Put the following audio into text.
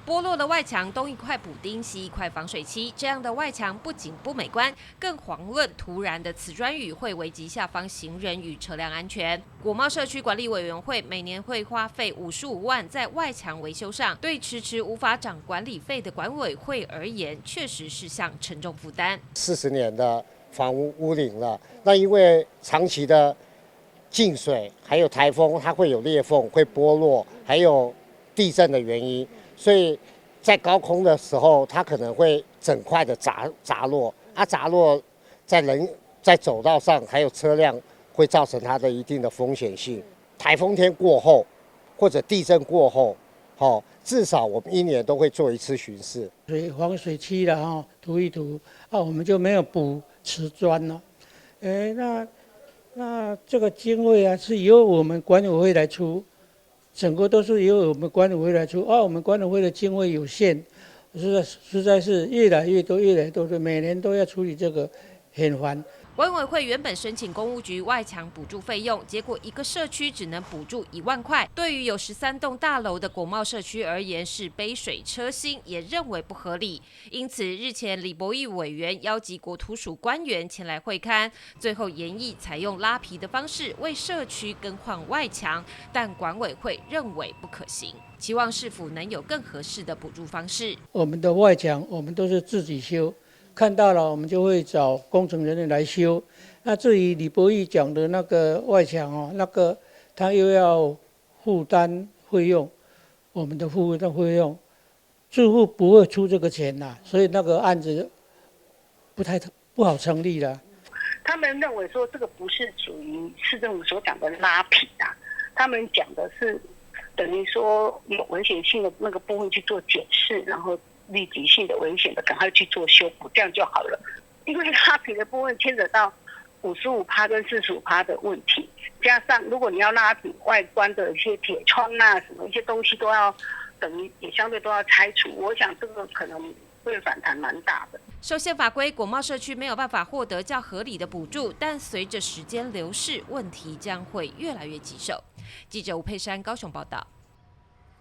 剥落了外墙，东一块补丁，西一块防水漆，这样的外墙不仅不美观，更遑论突然的瓷砖雨会危及下方行人与车辆安全。国贸社区管理委员会每年会花费55万在外墙维修上，对迟迟无法涨管理费的管委会而言，确实是项沉重负担。40年的房屋屋龄了，那因为长期的进水，还有台风，它会有裂缝，会剥落，还有地震的原因，所以在高空的时候，它可能会整块的砸落，砸落在走道上，还有车辆会造成它的一定的风险性。台风天过后，或者地震过后，至少我们1年都会做一次巡视。防水漆了涂一涂，我们就没有补瓷砖了。那这个经费是由我们管委会来出。整个都是由我们管委会来出，我们管委会的经费有限，实在是越来越多的，每年都要处理这个，很烦。管委会原本申请公务局外墙补助费用，结果一个社区只能补助1万块，对于有13栋大楼的国贸社区而言是杯水车薪，也认为不合理。因此，日前李博义委员邀集国土署官员前来会勘，最后研议采用拉皮的方式为社区更换外墙，但管委会认为不可行，期望市府能有更合适的补助方式。我们的外墙我们都是自己修。看到了，我们就会找工程人员来修。那至于李博义讲的那个外墙那个他又要负担费用，我们的负担费用，住户不会出这个钱啦，所以那个案子不好成立了。他们认为说这个不是属于市政府所讲的拉皮他们讲的是等于说有危险性的那个部分去做检视，然后立即性的危险的赶快去做修补，这样就好了。因为拉皮的部分牵扯到55%跟45%的问题，加上如果你要拉皮外观的一些铁窗什么一些东西都要等于也相对都要拆除，我想这个可能会反弹蛮大的。受宪法规，国贸社区没有办法获得较合理的补助，但随着时间流逝，问题将会越来越棘手。记者吴佩珊高雄报道。